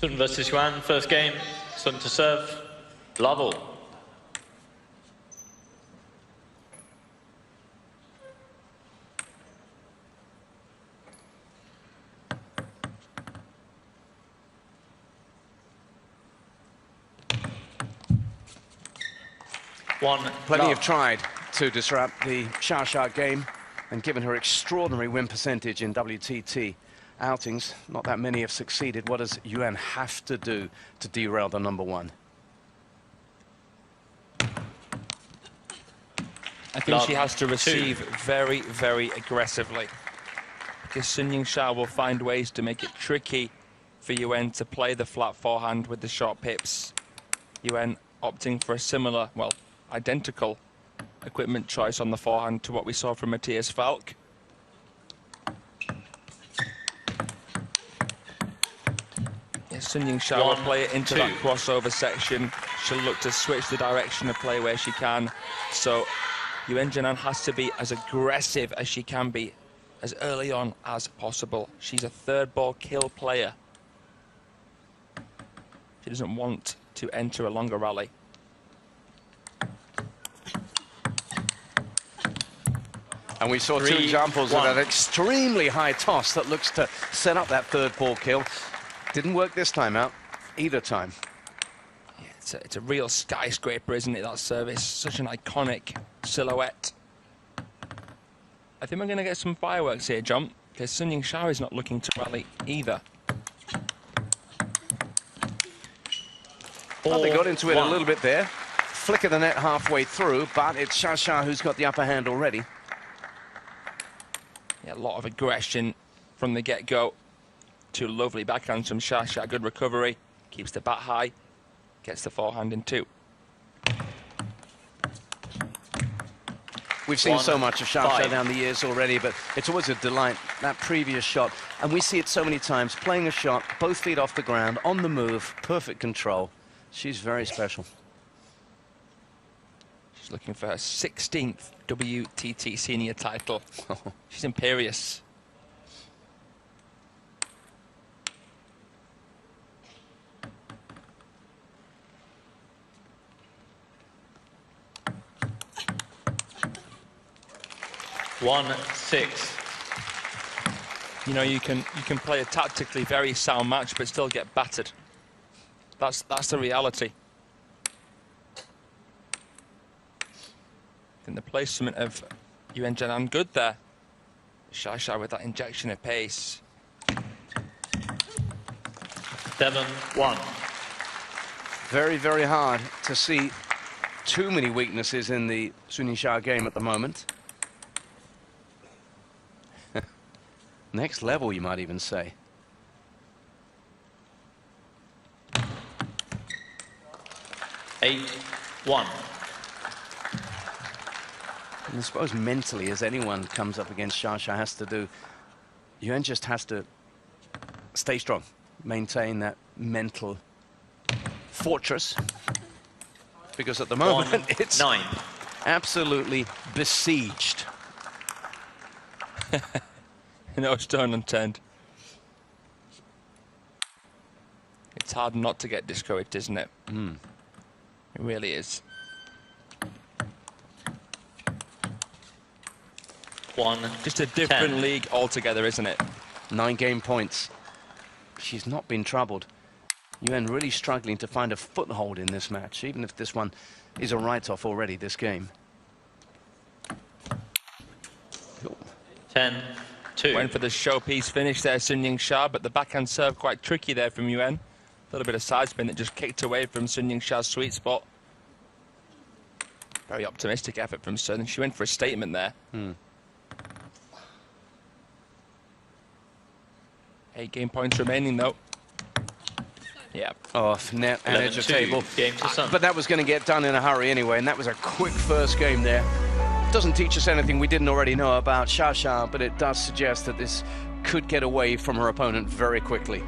Sun versus Yuan, first game. Sun to serve. Level. Plenty have tried to disrupt the Xia game, and given her extraordinary win percentage in WTT outings, not that many have succeeded. What does Yuan have to do to derail the number one? I think she has to receive very, very aggressively, because Sun Yingsha will find ways to make it tricky for Yuan to play the flat forehand with the short pips. Yuan opting for a similar, well, identical equipment choice on the forehand to what we saw from Matthias Falk. Yes, Sun Yingsha will play it into that crossover section. She'll look to switch the direction of play where she can. So Yuan Jia Nan has to be as aggressive as she can be, as early on as possible. She's a third ball kill player. She doesn't want to enter a longer rally. And we saw two examples of that extremely high toss that looks to set up that third ball kill. Didn't work this time out, either time. Yeah, it's a real skyscraper, isn't it, that service? Such an iconic silhouette. I think we're going to get some fireworks here, John, because Sun Yingsha is not looking to rally either. Well, they got into it a little bit there. Flick of the net halfway through, but it's Xia who's got the upper hand already. Yeah, a lot of aggression from the get-go. Two lovely backhands from Xia. Good recovery. Keeps the bat high. Gets the forehand in two. We've seen so much of Xia down the years already, but it's always a delight, that previous shot. And we see it so many times, playing a shot, both feet off the ground, on the move, perfect control. She's very special. She's looking for her 16th WTT senior title. She's imperious. You know, you can play a tactically very sound match but still get battered. That's the reality. I think the placement of Yuan Jia Nan good there. Xia with that injection of pace. 7-1. Very, very hard to see too many weaknesses in the Sun Yingsha game at the moment. Next level, you might even say. One. And I suppose mentally, as anyone comes up against Xia has to do, Yuan just has to stay strong, maintain that mental fortress, because at the moment it's absolutely besieged. No stone unturned. It's hard not to get discouraged, isn't it? It really is. 1. Just a different league altogether, isn't it? 9 game points. She's not been troubled. Yuan really struggling to find a foothold in this match, even if this one is a write-off already, this game. 10-2. Went for the showpiece finish there, Sun Yingsha, but the backhand serve quite tricky there from Yuan. A little bit of side spin that just kicked away from Sun Yingsha's sweet spot. Very optimistic effort from Sun. She went for a statement there. 8 game points remaining, though. Yeah. Off net and edge of table. Game to Sun. But that was going to get done in a hurry anyway, and that was a quick first game there. Doesn't teach us anything we didn't already know about Xia, but it does suggest that this could get away from her opponent very quickly.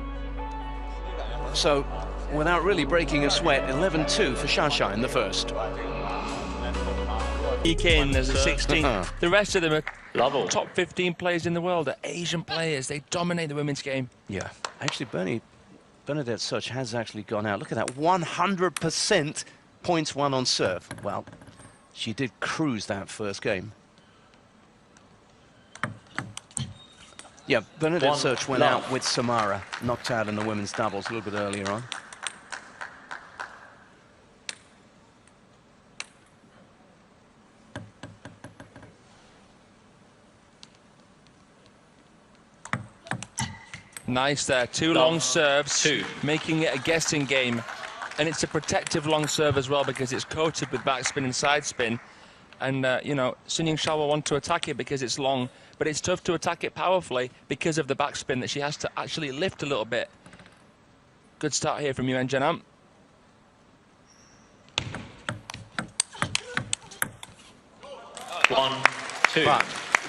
So, without really breaking a sweat, 11-2 for Xia in the first. In as a 16th. The rest of them are top 15 players in the world, are Asian players. They dominate the women's game. Yeah, actually, Bernie Bernadette Soch has actually gone out. Look at that, 100% points won on serve. Well, she did cruise that first game. Yeah, Bernadette Soch went out with Samara, knocked out in the women's doubles a little bit earlier on. Nice there, two long serves, making it a guessing game. And it's a protective long serve as well because it's coated with backspin and side spin. And, you know, Sun Ying-Sha will want to attack it because it's long, but it's tough to attack it powerfully because of the backspin that she has to actually lift a little bit. Good start here from Yuan Jianan. One, two. But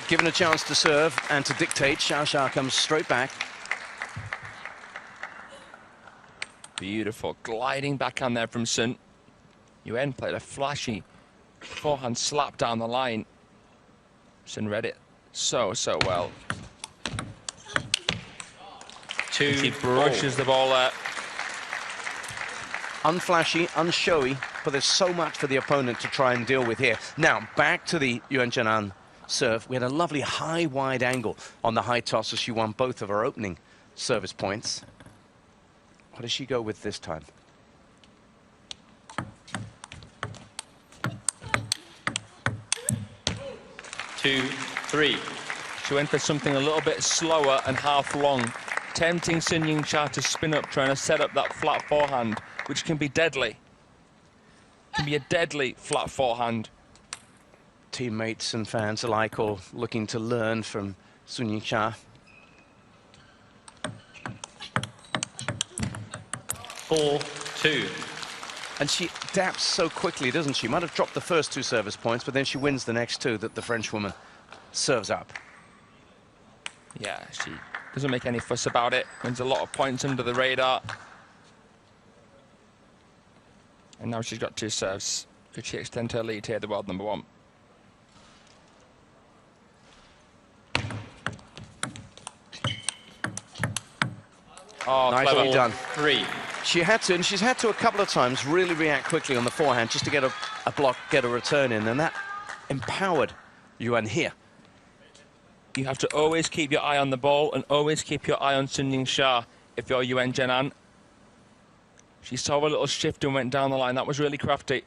given a chance to serve and to dictate, Xia comes straight back. Beautiful, gliding backhand there from Sun. Yuan played a flashy forehand slap down the line. Sun read it so well. She brushes the ball there. Unflashy, unshowy, but there's so much for the opponent to try and deal with here. Now, back to the Yuan Jianan serve. We had a lovely high, wide angle on the high toss as she won both of her opening service points. What does she go with this time? Two, three. She went for something a little bit slower and half long, tempting Sun Ying-Sha to spin up, trying to set up that flat forehand, which can be deadly. Can be a deadly flat forehand. Teammates and fans alike all looking to learn from Sun Ying-Sha. 4-2. And she adapts so quickly, doesn't she? Might have dropped the first two service points, but then she wins the next two that the Frenchwoman serves up. Yeah, she doesn't make any fuss about it. Wins a lot of points under the radar. And now she's got two serves. Could she extend her lead here, the world number one? Oh, nicely done. 3. She had to, and she's had to a couple of times really react quickly on the forehand just to get a block, get a return in, and that empowered Yuan here. You have to always keep your eye on the ball and always keep your eye on Sun Ying-Sha if you're Yuan Jianan. She saw a little shift and went down the line. That was really crafty.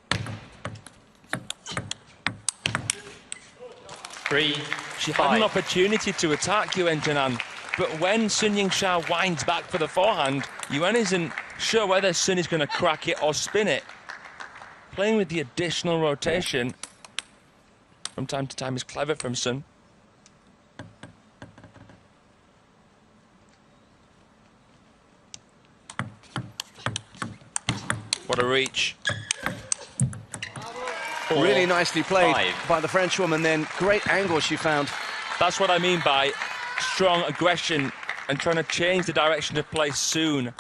3. She had an opportunity to attack Yuan Jianan, but when Sun Ying-Sha winds back for the forehand, Yuan isn't sure whether Sun is going to crack it or spin it. Playing with the additional rotation from time to time is clever from Sun. What a reach. 4, really nicely played 5. by the Frenchwoman then. Great angle she found. That's what I mean by strong aggression and trying to change the direction of play soon.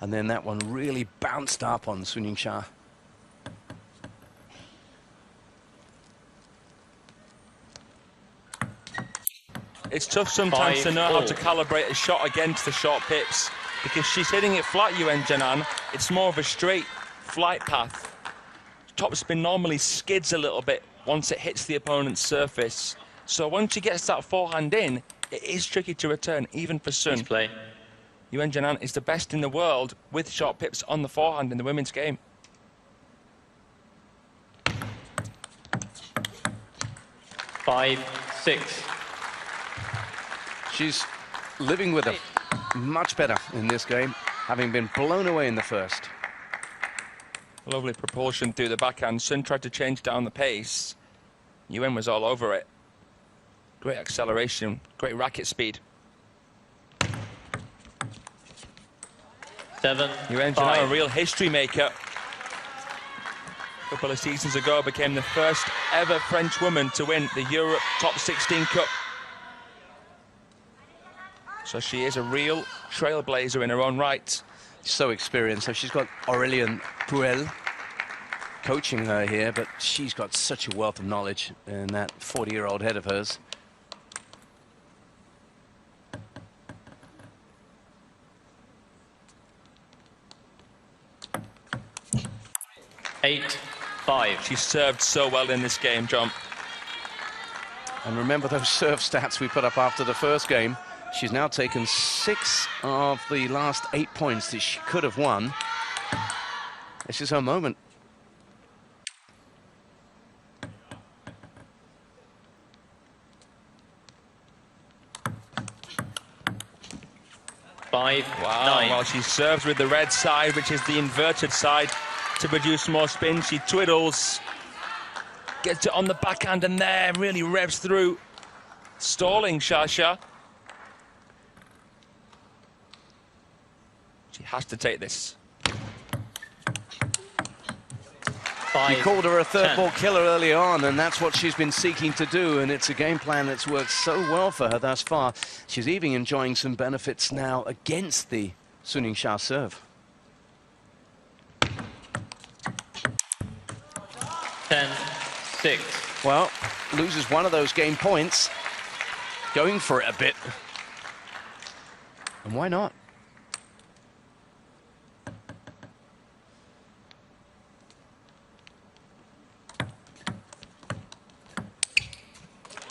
And then that one really bounced up on Sun Ying-Sha. It's tough sometimes to know how to calibrate a shot against the short pips because she's hitting it flat, Yuan Jianan. It's more of a straight flight path. Topspin normally skids a little bit once it hits the opponent's surface. So once she gets that forehand in, it is tricky to return, even for Sun. Play. Yuan Jianan is the best in the world with short pips on the forehand in the women's game. Five, 6. She's living with it much better in this game, having been blown away in the first. Lovely propulsion through the backhand. Sun tried to change down the pace. Yuan was all over it. Great acceleration, great racket speed. 7, Yuan Jianan, a real history maker. A couple of seasons ago, became the first ever French woman to win the Europe Top 16 Cup. So she is a real trailblazer in her own right. So experienced. So she's got Aurélien Puel coaching her here, but she's got such a wealth of knowledge in that 40-year-old head of hers. 8-5. She served so well in this game, John. And remember those serve stats we put up after the first game. She's now taken 6 of the last 8 points that she could have won. This is her moment. Wow. Well, she serves with the red side, which is the inverted side, to produce more spin. She twiddles, gets it on the backhand, and there really revs through. Stalling Xia. She has to take this. You called her a third ball killer early on, and that's what she's been seeking to do, and it's a game plan that's worked so well for her thus far. She's even enjoying some benefits now against the Sun Yingsha serve. 10-6. Well, loses one of those game points, going for it a bit. And why not?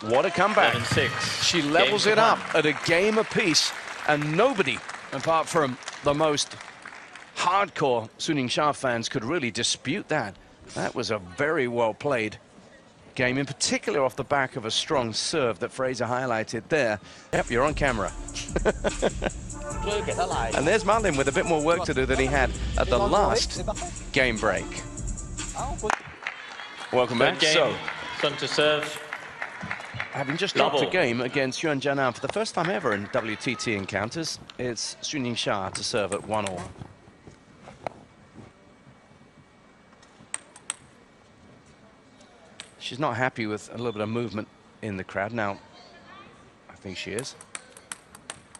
What a comeback. 7-6. She levels it up at a game apiece, and nobody, apart from the most hardcore Sun Yingsha fans, could really dispute that. That was a very well played game, in particular off the back of a strong serve that Fraser highlighted there. Yep, you're on camera. And there's Marlin with a bit more work to do than he had at the last game break. Welcome back. So, Sun to serve. having just dropped a game against Jia Nan for the first time ever in WTT encounters, it's Sun Yingsha to serve at 1-1. She's not happy with a little bit of movement in the crowd. Now, I think she is.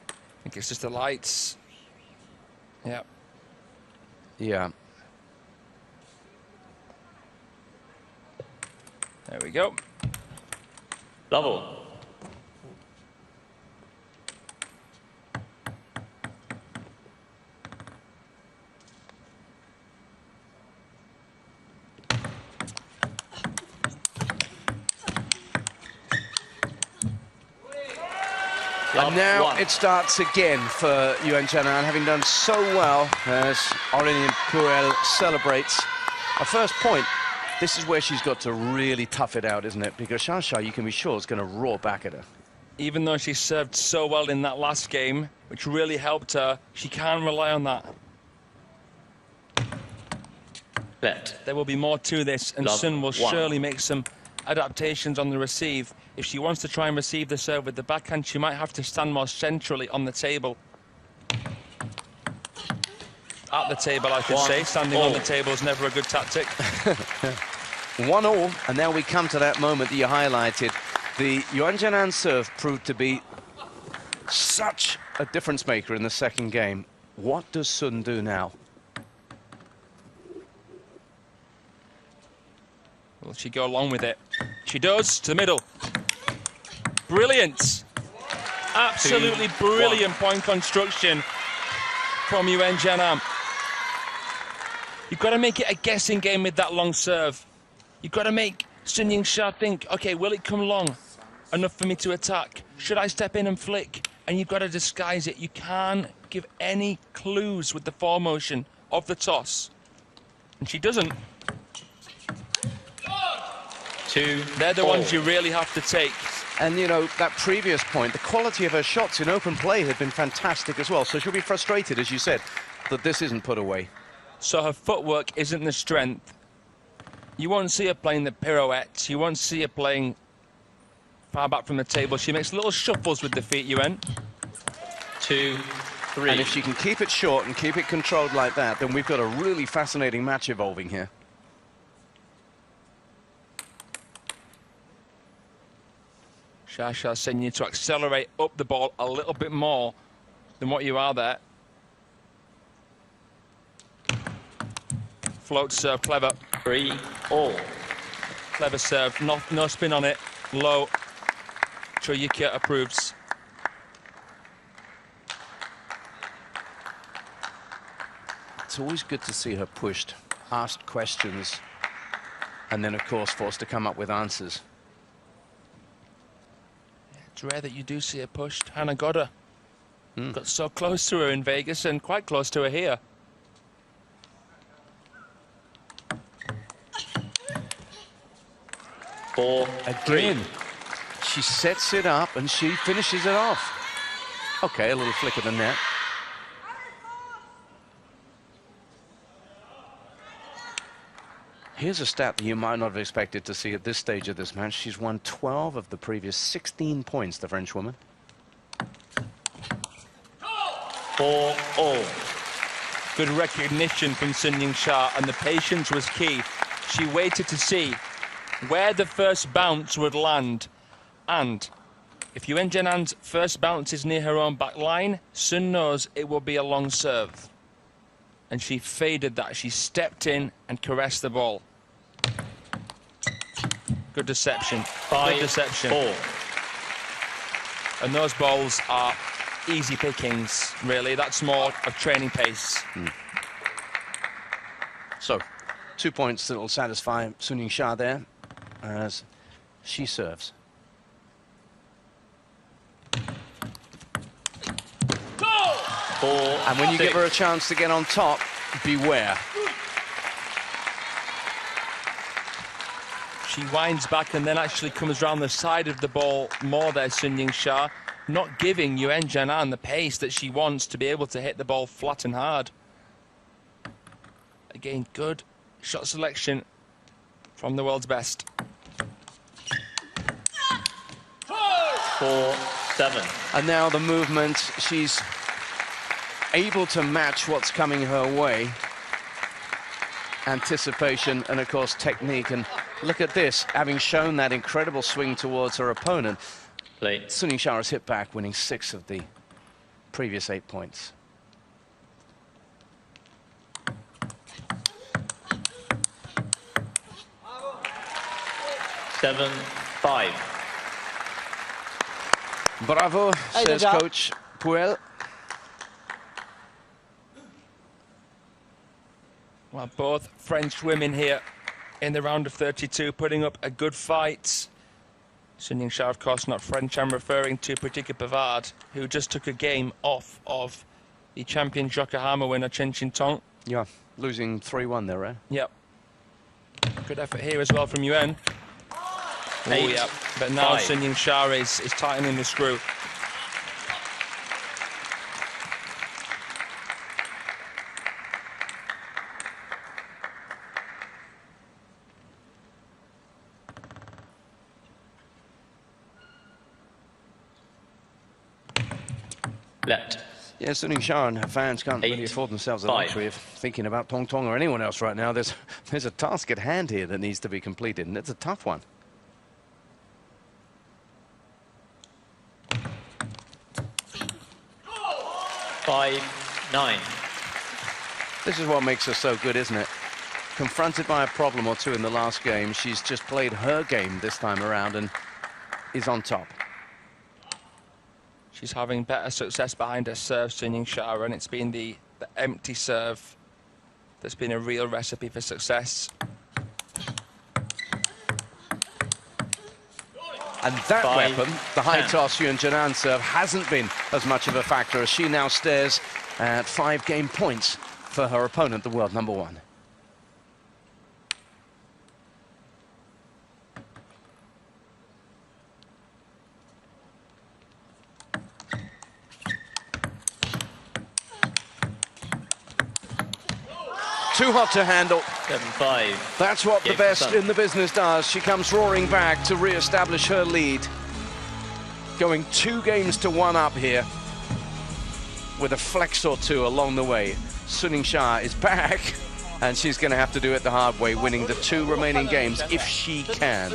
I think it's just the lights. Yeah. Yeah. There we go. Double. And now it starts again for Jia Nan, having done so well as Aurélien Pourel celebrates a first point. This is where she's got to really tough it out, isn't it? Because Xia, you can be sure, is going to roar back at her. Even though she served so well in that last game, which really helped her, she can't rely on that. Bet. There will be more to this, and Love Sun will one. surely make some adaptations on the receive. If she wants to try and receive the serve with the backhand, she might have to stand more centrally on the table. At the table, I should say. Standing on the table is never a good tactic. 1-1, and now we come to that moment that you highlighted. The Jia Nan serve proved to be such a difference maker in the second game. What does Sun do now? Will she go along with it? She does, to the middle. Brilliant. Absolutely brilliant point construction from Jia Nan. You've got to make it a guessing game with that long serve. You've got to make Sun Yingsha think, okay, will it come long enough for me to attack? Should I step in and flick? And you've got to disguise it. You can't give any clues with the foremotion of the toss. And she doesn't. They're the ones you really have to take. And, you know, that previous point, the quality of her shots in open play had been fantastic as well. So she'll be frustrated, as you said, that this isn't put away. So her footwork isn't the strength. You won't see her playing the pirouettes. You won't see her playing far back from the table. She makes little shuffles with the feet, Yuan. 2, 3. And if she can keep it short and keep it controlled like that, then we've got a really fascinating match evolving here. Xia sending you to accelerate up the ball a little bit more than what you are there. Float serve, clever. 3-all. Clever serve, no spin on it, low. Choyuki approves. It's always good to see her pushed asked questions and then, of course, forced to come up with answers. It's rare that you do see her pushed. Hannah got her. Got so close to her in Vegas and quite close to her here. Again, she sets it up and she finishes it off. Okay, a little flick of the net. Here's a stat that you might not have expected to see at this stage of this match. She's won 12 of the previous 16 points, the French woman. 4-all. Good recognition from Sun Yingsha, and the patience was key. She waited to see where the first bounce would land. And if Yuan Jianan's first bounce is near her own back line, Sun knows it will be a long serve. And she faded that. She stepped in and caressed the ball. Good deception. Good deception. 5-4. And those balls are easy pickings, really. That's more of training pace. So, 2 points that will satisfy Sun Yingsha there as she serves. And when you give her a chance to get on top, beware. She winds back and then actually comes around the side of the ball more there, Sun Yingsha, not giving Yuan Jianan the pace that she wants to be able to hit the ball flat and hard. Again, good shot selection from the world's best. 4-7. And now the movement, she's able to match what's coming her way. Anticipation and, of course, technique. And look at this, having shown that incredible swing towards her opponent, Sun Yingsha has hit back, winning 6 of the previous 8 points. Seven, 5. Bravo, says Coach Puel. Well, both French women here in the round of 32 putting up a good fight. Sun Yingsha, of course, not French. I'm referring to Pratika Pavard, who just took a game off of the champion Yokohama winner Chen Qintong. Yeah, losing 3-1 there, right? Yep. Good effort here as well from Yuan. Oh, yeah. But now 5. Sun Yingsha is tightening the screw. Left. Yeah, Sun Yingsha and her fans can't really afford themselves the 5. luxury of thinking about Tong Tong or anyone else right now. There's a task at hand here that needs to be completed, and it's a tough one. Five, 9. This is what makes her so good, isn't it? Confronted by a problem or two in the last game, she's just played her game this time around and is on top. She's having better success behind her serve, Sun Yingsha, and it's been the empty serve that's been a real recipe for success. And that 5, weapon, the high 10. toss Yuan Jianan serve, hasn't been as much of a factor as she now stares at 5 game points for her opponent, the world number 1. Too hot to handle. 7-5. That's what the Game best done. in the business does. She comes roaring back to re-establish her lead. Going 2 games to 1 up here with a flex or 2 along the way. Sun Yingsha is back, and she's going to have to do it the hard way, winning the 2 remaining games if she can.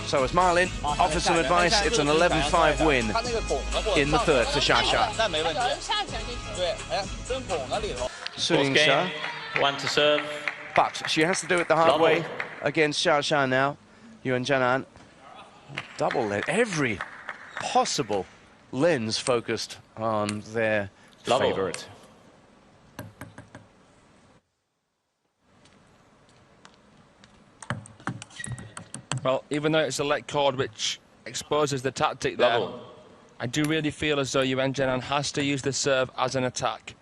So as Marlin offers some advice, it's an 11-5 win in the 3rd for Xia. Sun Fourth game, Yingsha, 1 to serve. but she has to do it the hard Double. way against Xia now. Yuan Jianan, double lens, every possible lens focused on their Double. favorite. Well, even though it's a let cord which exposes the tactic there, Level. I do really feel as though Jia Nan has to use the serve as an attack.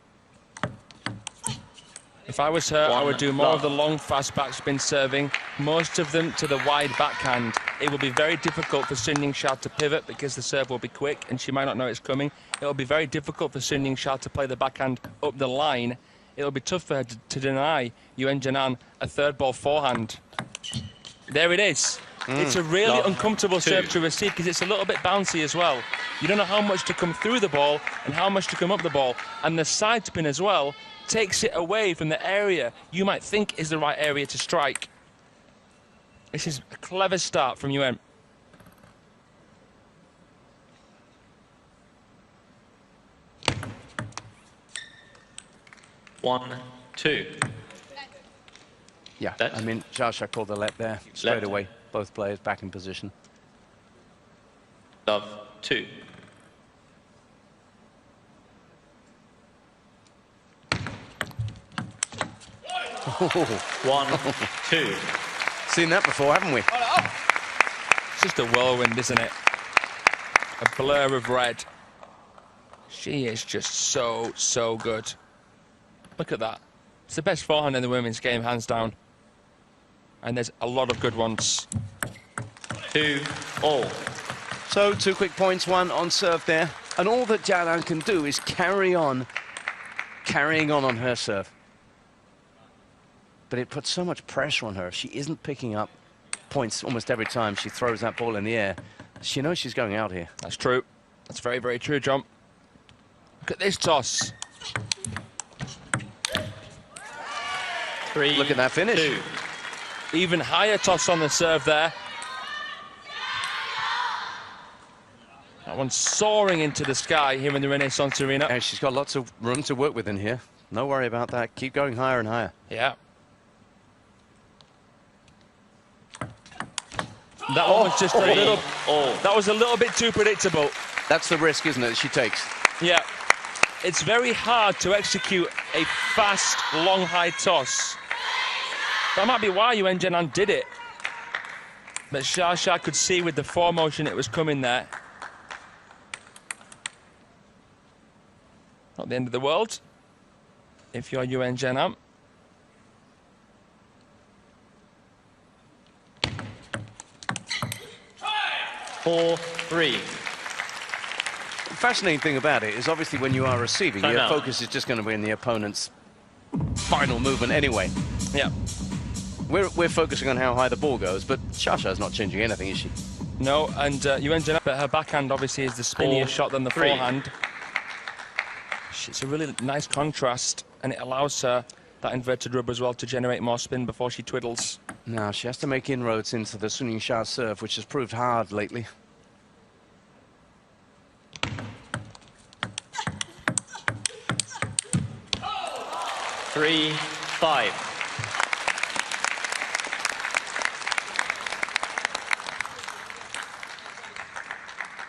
If I was her, I would do more of the long, fast backspin serving, most of them to the wide backhand. It will be very difficult for Sun Yingsha to pivot because the serve will be quick and she might not know it's coming. It will be very difficult for Sun Yingsha to play the backhand up the line. It will be tough for her to deny Jia Nan a third ball forehand. There it is. It's a really uncomfortable serve to receive because it's a little bit bouncy as well. You don't know how much to come through the ball and how much to come up the ball. And the side spin as well takes it away from the area you might think is the right area to strike. This is a clever start from Yuan. One, two. Yeah, Let. I mean, Xia called the let there straight away. Both players back in position. Love, two. One, two. Seen that before, haven't we? It's just a whirlwind, isn't it? A blur of red. She is just so, so good. Look at that. It's the best forehand in the women's game, hands down. And there's a lot of good ones. 2-all. So 2 quick points, 1 on serve there. And all that Jia Nan can do is carrying on her serve. But it puts so much pressure on her. She isn't picking up points almost every time she throws that ball in the air. She knows she's going out here. That's true. That's very, very true, John. Look at this toss. 3. Look at that finish. 2. Even higher toss on the serve there. That one's soaring into the sky here in the Renaissance Arena. And she's got lots of room to work with in here. No worry about that. Keep going higher and higher. Yeah. That one was just a little... That was a little bit too predictable. That's the risk, isn't it, that she takes? Yeah. It's very hard to execute a fast, long, high toss. That might be why Jia Nan did it. But Xia could see with the foremotion it was coming there. Not the end of the world if you're Jia Nan. The fascinating thing about it is obviously when you are receiving, your focus is just going to be in the opponent's final movement anyway. Yeah. We're focusing on how high the ball goes, but Xia's not changing anything, is she? No, and Jia Nan, but her backhand obviously is the spinnier shot than the forehand. It's a really nice contrast, and it allows her that inverted rubber as well to generate more spin before she twiddles. Now she has to make inroads into the Sun Yingsha serve, which has proved hard lately. Three, 5.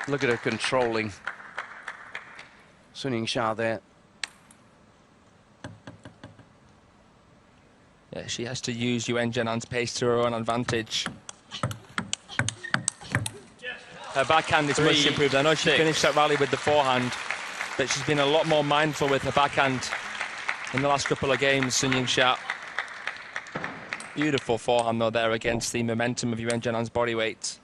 Look at her controlling Sun Yingsha there. Yeah, she has to use Jia Nan's pace to her own advantage. Her backhand is much improved. I know she finished that rally with the forehand, but she's been a lot more mindful with her backhand in the last couple of games, Sun Yingsha. Beautiful forehand, though, there against the momentum of Jia Nan's body weight.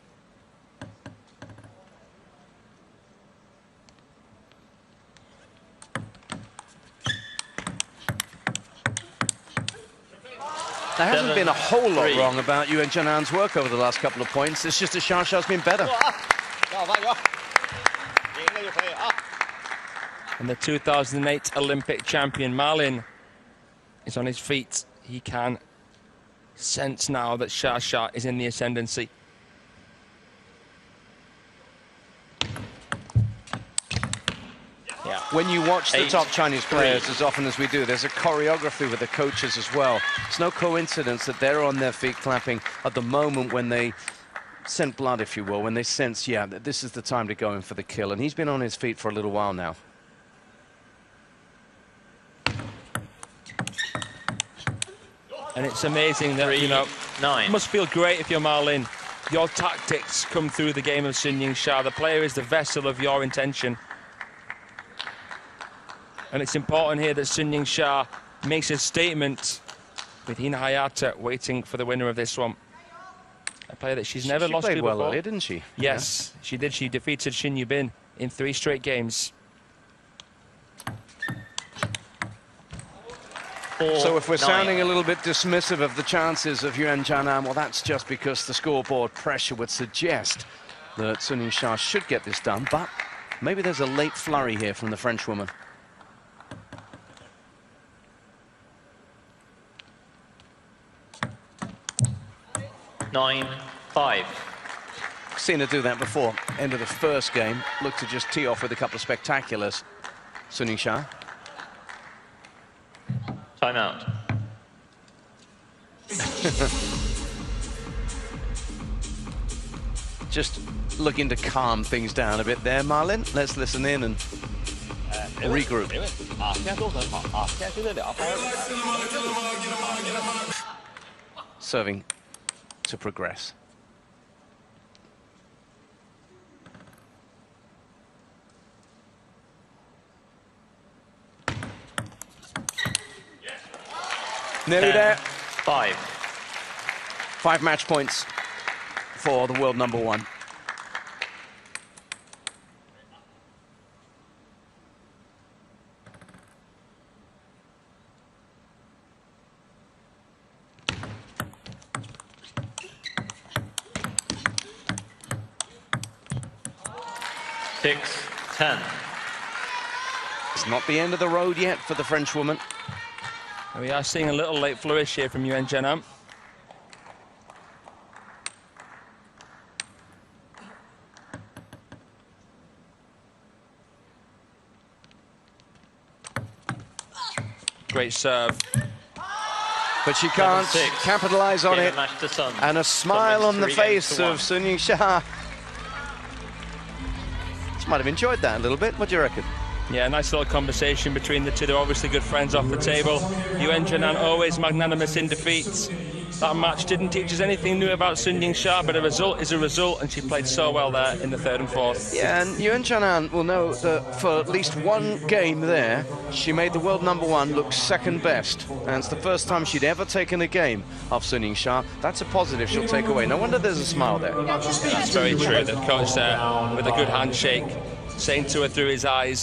There hasn't been a whole lot wrong about Jia Nan's work over the last couple of points. It's just that Xia's been better. And the 2008 Olympic champion, Marlin, is on his feet. He can sense now that Xia is in the ascendancy. Yeah. When you watch the top Chinese players, as often as we do, there's a choreography with the coaches as well. It's no coincidence that they're on their feet clapping at the moment when they scent blood, if you will, when they sense, yeah, that this is the time to go in for the kill. And he's been on his feet for a little while now. And it's amazing that, you know, it must feel great if you're Marlin your tactics come through the game of Sun Yingsha. The player is the vessel of your intention. And it's important here that Sun Yingsha makes a statement with Hina Hayata waiting for the winner of this one. A player that she's never lost to before. She played well earlier, didn't she? Yes, she did. She defeated Shin Yubin in 3 straight games. So if we're sounding a little bit dismissive of the chances of Jia Nan, well, that's just because the scoreboard pressure would suggest that Sun Yingsha should get this done, but maybe there's a late flurry here from the Frenchwoman. Nine, 5. Seen her do that before. End of the first game. Looked to just tee off with a couple of spectaculars. Sun Yingsha. Timeout. Just looking to calm things down a bit there, Marlin. Let's listen in and regroup. Serving to progress. Nearly 10, there. 5. 5 match points for the world number 1. Six, 10. It's not the end of the road yet for the Frenchwoman. We are seeing a little late flourish here from Yingsha Nan. Great serve. But she can't capitalize on it. And a smile on the face of Sun Yingsha. She might have enjoyed that a little bit. What do you reckon? Yeah, nice little conversation between the two. They're obviously good friends off the table. Yingsha Nan always magnanimous in defeats. That match didn't teach us anything new about Sun Yingsha, but a result is a result, and she played so well there in the 3rd and 4th. Yeah, and Yingsha Nan will know that for at least one game there, she made the world number 1 look second best. And it's the first time she'd ever taken a game of Sun Yingsha. That's a positive she'll take away. No wonder there's a smile there. That's very true. The coach there with a good handshake, saying to her through his eyes,